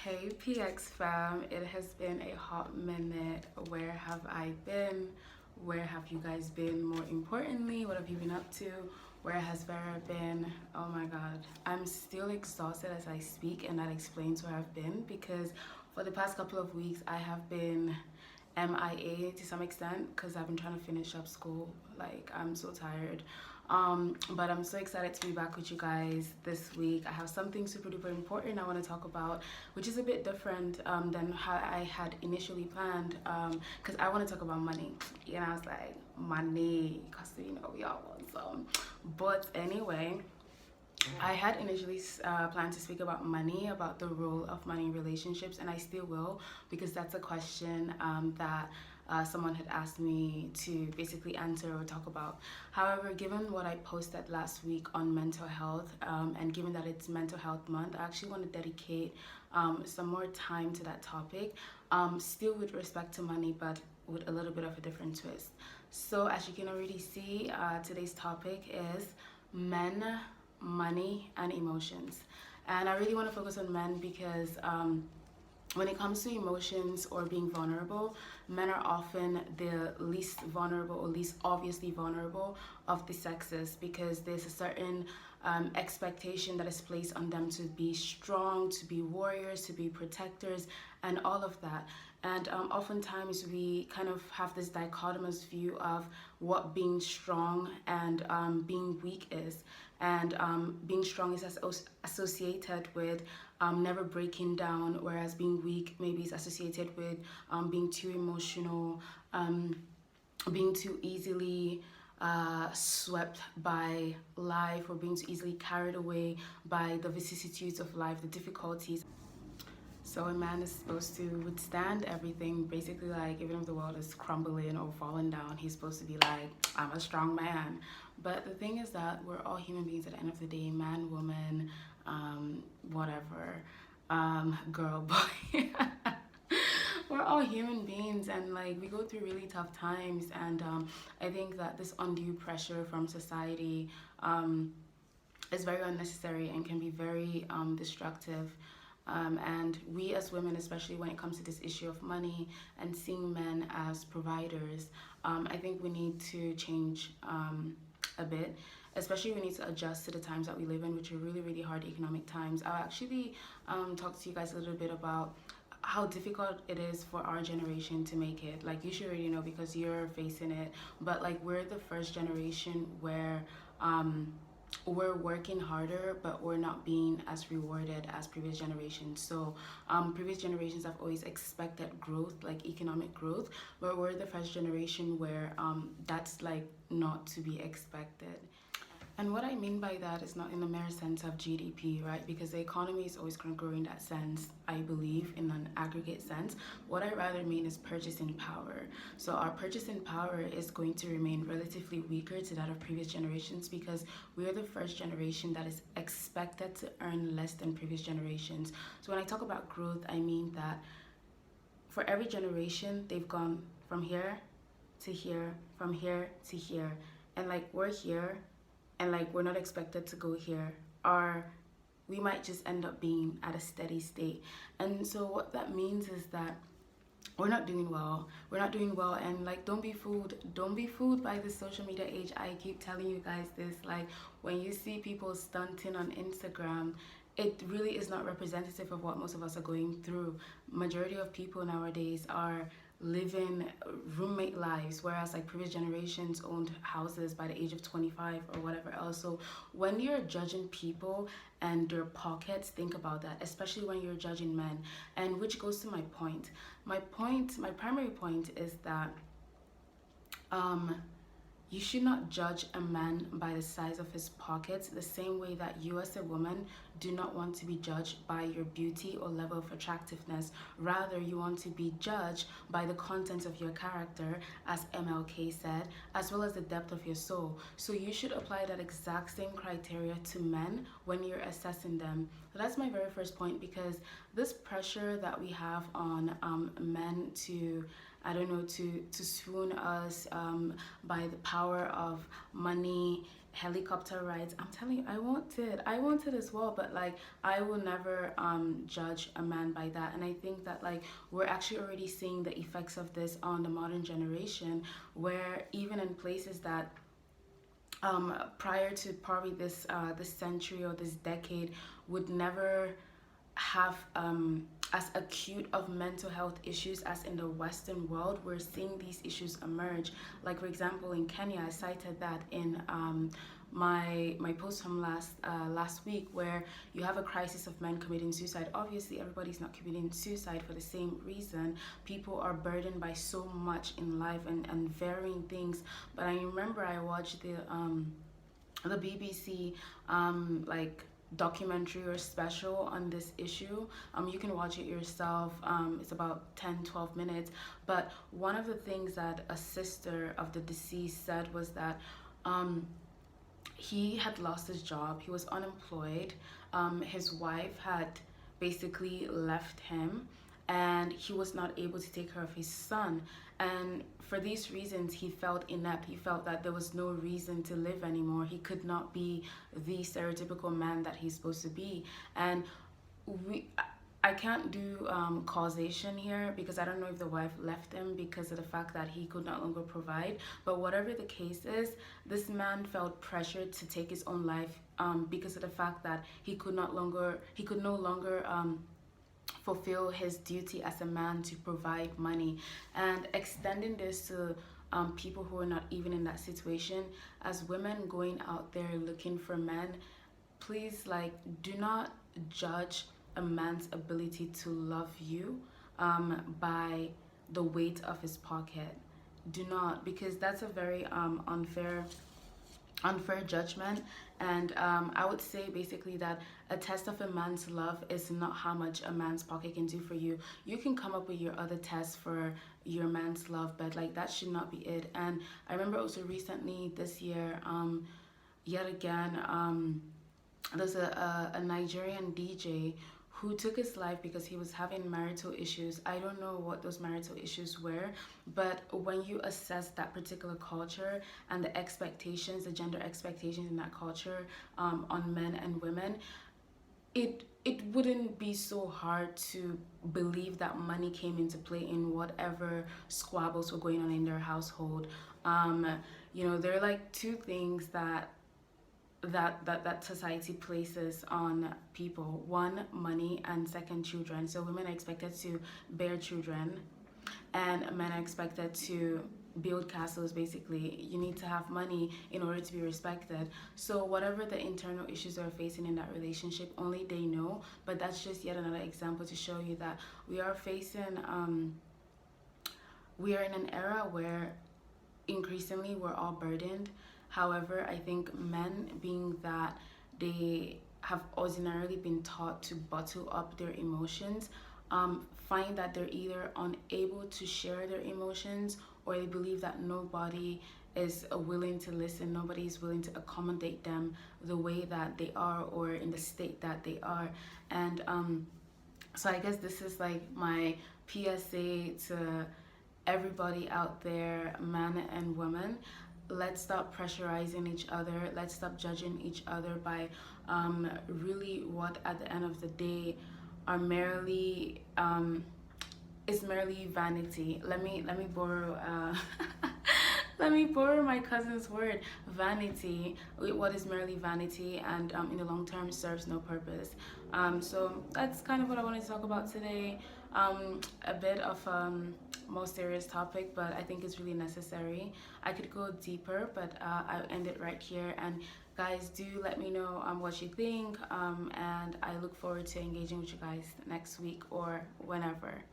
Hey PX fam, it has been a hot minute. Where have I been? Where have you guys been? More importantly, what have you been up to? Where has Vera been? Oh my god, I'm still exhausted as I speak, and that explains where I've been because for the past couple of weeks I have been MIA to some extent because I've been trying to finish up school. Like, I'm so tired. But I'm so excited to be back with you guys this week. I have something super duper important I want to talk about, which is a bit different than how I had initially planned, because I want to talk about money. You know, I was like, money, because we all want some. But anyway, I had initially planned to speak about money, about the role of money in relationships, and I still will because that's a question that someone had asked me to basically answer or talk about. However, given what I posted last week on mental health, and given that it's Mental Health Month, I actually want to dedicate some more time to that topic, still with respect to money, but with a little bit of a different twist. So, as you can already see, today's topic is men, money, and emotions. And I really want to focus on men because when it comes to emotions or being vulnerable, men are often the least vulnerable or least obviously vulnerable of the sexes because there's a certain expectation that is placed on them to be strong, to be warriors, to be protectors, and all of that. And oftentimes we kind of have this dichotomous view of what being strong and being weak is. And being strong is associated with never breaking down, whereas being weak maybe is associated with being too emotional, being too easily swept by life, or being too easily carried away by the vicissitudes of life, the difficulties. So a man is supposed to withstand everything, basically, like even if the world is crumbling or falling down, he's supposed to be like, I'm a strong man. But the thing is that we're all human beings at the end of the day, man, woman, whatever, girl, boy. We're all human beings, and like we go through really tough times, and I think that this undue pressure from society is very unnecessary and can be very destructive. And we as women, especially when it comes to this issue of money and seeing men as providers, I think we need to change a bit. Especially we need to adjust to the times that we live in, which are really, really hard economic times. I'll actually talk to you guys a little bit about how difficult it is for our generation to make it. Like, you should already know because you're facing it, but like we're the first generation where we're working harder, but we're not being as rewarded as previous generations. So previous generations have always expected growth, like economic growth, but we're the first generation where that's like not to be expected. And what I mean by that is not in the mere sense of GDP, right? Because the economy is always going to grow in that sense, I believe, in an aggregate sense. What I rather mean is purchasing power. So our purchasing power is going to remain relatively weaker to that of previous generations because we're the first generation that is expected to earn less than previous generations. So when I talk about growth, I mean that for every generation, they've gone from here to here, from here to here. And like we're here, and like we're not expected to go here, or we might just end up being at a steady state. And so what that means is that we're not doing well, and like don't be fooled by the social media age. I keep telling you guys this, like when you see people stunting on Instagram, it really is not representative of what most of us are going through. Majority of people nowadays are living roommate lives, whereas like previous generations owned houses by the age of 25 or whatever else. So when you're judging people and their pockets, think about that, especially when you're judging men. And which goes to my primary point is that you should not judge a man by the size of his pockets the same way that you as a woman do not want to be judged by your beauty or level of attractiveness. Rather, you want to be judged by the content of your character, as MLK said, as well as the depth of your soul. So you should apply that exact same criteria to men when you're assessing them. So that's my very first point, because this pressure that we have on men to to swoon us by the power of money helicopter rides. I'm telling you, I wanted as well, but like I will never judge a man by that. And I think that like we're actually already seeing the effects of this on the modern generation, where even in places that prior to probably this century or this decade would never have as acute of mental health issues as in the Western world, we're seeing these issues emerge. Like for example, in Kenya, I cited that in my post from last week, where you have a crisis of men committing suicide. Obviously, everybody's not committing suicide for the same reason. People are burdened by so much in life and varying things. But I remember I watched the BBC like documentary or special on this issue. You can watch it yourself. It's about 10-12 minutes. But one of the things that a sister of the deceased said was that he had lost his job, he was unemployed, his wife had basically left him, and he was not able to take care of his son. And for these reasons, he felt inept. He felt that there was no reason to live anymore. He could not be the stereotypical man that he's supposed to be. And I can't do causation here, because I don't know if the wife left him because of the fact that he could no longer provide. But whatever the case is, this man felt pressured to take his own life because of the fact that he could no longer fulfill his duty as a man to provide money. And extending this to people who are not even in that situation, as women going out there looking for men, please, like, do not judge a man's ability to love you by the weight of his pocket. Do not, because that's a very unfair judgment. And I would say basically that a test of a man's love is not how much a man's pocket can do for you. You can come up with your other tests for your man's love, but like that should not be it. And I remember also recently this year, yet again, there's a Nigerian DJ who took his life because he was having marital issues. I don't know what those marital issues were, but when you assess that particular culture and the expectations, the gender expectations in that culture on men and women, it wouldn't be so hard to believe that money came into play in whatever squabbles were going on in their household. There are like two things that society places on people: one, money, and second, children. So women are expected to bear children, and men are expected to build castles. Basically, you need to have money in order to be respected. So whatever the internal issues they're facing in that relationship, only they know. But that's just yet another example to show you that we are in an era where increasingly we're all burdened. However, I think men, being that they have ordinarily been taught to bottle up their emotions, find that they're either unable to share their emotions, or they believe that nobody is willing to listen, nobody is willing to accommodate them the way that they are or in the state that they are. And so I guess this is like my PSA to everybody out there, man and woman. Let's stop pressurizing each other. Let's stop judging each other by really what at the end of the day are merely is merely vanity. Let me borrow let me borrow my cousin's word, vanity. What is merely vanity, and in the long term serves no purpose. So that's kind of what I wanted to talk about today. A bit of more serious topic, but I think it's really necessary. I could go deeper, but I'll end it right here. And guys, do let me know what you think, and I look forward to engaging with you guys next week or whenever.